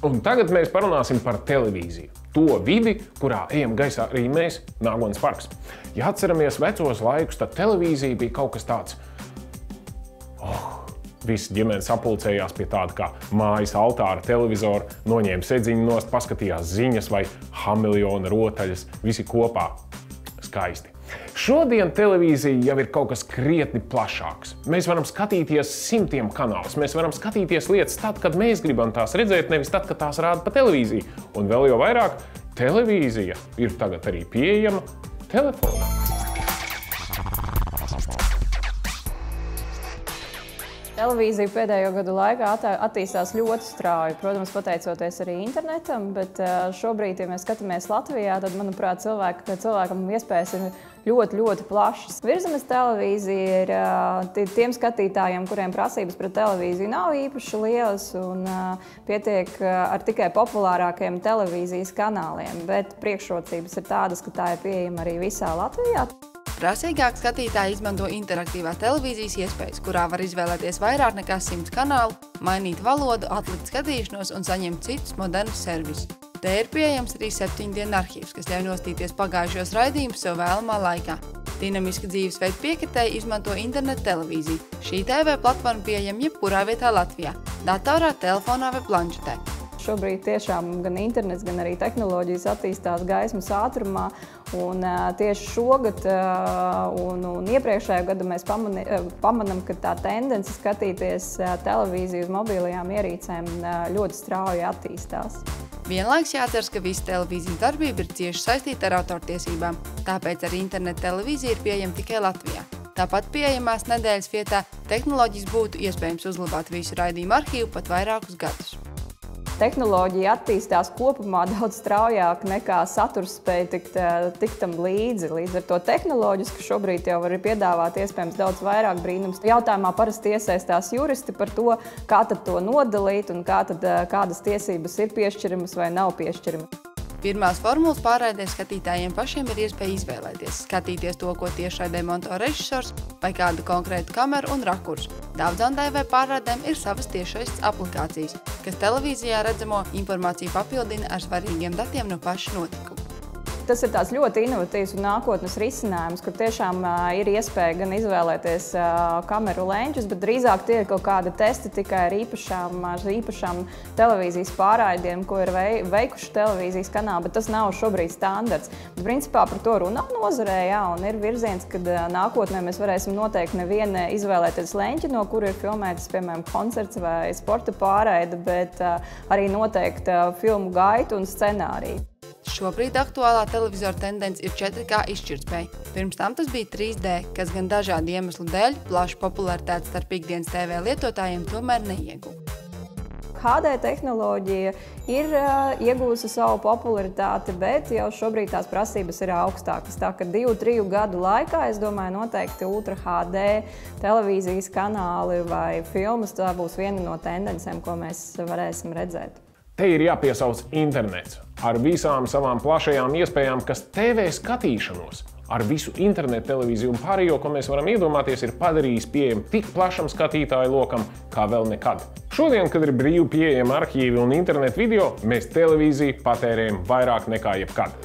Un tagad mēs parunāsim par televīziju. To vidi, kurā ejam gaisā arī mēs, Nāgons parks. Ja atceramies vecos laikus, tad televīzija bija kaut kas tāds. Visi ģimenes sapulcējās pie tāda kā mājas altāra televizora, noņēma sedziņu nost, paskatījās ziņas vai Hamiljona rotaļas, visi kopā. Skaisti. Šodien televīzija jau ir kaut kas krietni plašāks. Mēs varam skatīties simtiem kanālus, mēs varam skatīties lietas tad, kad mēs gribam tās redzēt, nevis tad, kad tās rāda pa televīziju. Un vēl jau vairāk, televīzija ir tagad arī pieejama telefonā. Televīzija pēdējo gadu laikā attīstās ļoti strauji, protams, pateicoties arī internetam, bet šobrīd, ja mēs skatāmies Latvijā, tad, manuprāt, cilvēkam iespējas ir ļoti plašas. Virzemes televīzija ir tiem skatītājiem, kuriem prasības pret televīziju nav īpaši lielas un pietiek ar tikai populārākajiem televīzijas kanāliem, bet priekšrocības ir tādas, ka tā ir pieejama arī visā Latvijā. Prasīgāk skatītāji izmanto interaktīvās televīzijas iespējas, kurā var izvēlēties vairāk nekā 100 kanālu, mainīt valodu, atlikt skatīšanos un saņemt citus modernus servisus. Te ir pieejams arī 7-dienu arhīvs, kas ļauj nostīties pagājušos raidījumus sev vēlamā laikā. Dinamiska dzīvesveida piekritēji izmanto internetu televīziju. Šī TV platforma pieejama jebkurā vietā Latvijā – datorā, telefonā vai planšetē. Šobrīd tiešām gan internets, gan arī tehnoloģijas attīstās gaismas ātrumā, un tieši šogad un iepriekšējā gadu mēs pamanām, ka tā tendence skatīties televīziju uz mobilajām ierīcēm ļoti strauji attīstās. Vienlaiks jāatceras, ka visa televīzijas darbība ir cieši saistīta ar autortiesībām, tāpēc arī interneta televīzija ir pieejama tikai Latvijā. Tāpat pieejamās nedēļas vietā tehnoloģijas būtu iespējams uzglabāt visu raidījumu arhīvu pat vairākus gadus. Tehnoloģija attīstās kopumā daudz straujāk nekā saturs spēja tikt tam līdzi. Līdz ar to tehnoloģiski šobrīd jau var piedāvāt iespējams daudz vairāk brīnums. Jautājumā parasti iesaistās juristi par to, kā tad to nodalīt un kādas tiesības ir piešķiramas vai nav piešķiramas. Pirmās formulas pārraidē skatītājiem pašiem ir iespēja izvēlēties, skatīties to, ko tiešraidē monto režisors vai kādu konkrētu kameru un rakursu. Daudzām TV pārraidēm ir savas tiešsaistes aplikācijas, kas televīzijā redzamo informāciju papildina ar svarīgiem datiem no paša notikuma. Tas ir tāds ļoti inovatīvs un nākotnes risinājums, kur tiešām ir iespēja gan izvēlēties kameru leņķus, bet drīzāk tie ir kaut kādi testi tikai ar īpašām televīzijas pārraidiem, ko ir veikuši televīzijas kanāli, bet tas nav šobrīd standarts. Bet principā par to runā nozarē, jā, un ir virziens, kad nākotnē mēs varēsim noteikti nevienu izvēlēties leņķi, no kura ir filmētas, piemēram, koncerts vai sporta pārraide, bet arī noteikti filmu gaitu un scenāriju. Šobrīd aktuālā televizora tendence ir 4K izšķirtspēja. Pirms tam tas bija 3D, kas gan dažādu iemeslu dēļ plašu popularitāti starp ikdienas TV lietotājiem tomēr neieguva. HD tehnoloģija ir iegūsi savu popularitāti, bet jau šobrīd tās prasības ir augstākas. Tā ka 2-3 gadu laikā, es domāju, noteikti Ultra HD televīzijas kanāli vai filmas, tā būs viena no tendencēm, ko mēs varēsim redzēt. Te ir jāpiesauc internets ar visām savām plašajām iespējām, kas TV skatīšanos ar visu internetu, televīziju un pārējo, ko mēs varam iedomāties, ir padarījis pieejam tik plašam skatītāju lokam kā vēl nekad. Šodien, kad ir brīvi pieejami arhīvi un internetu video, mēs televīziju patērējam vairāk nekā jebkad.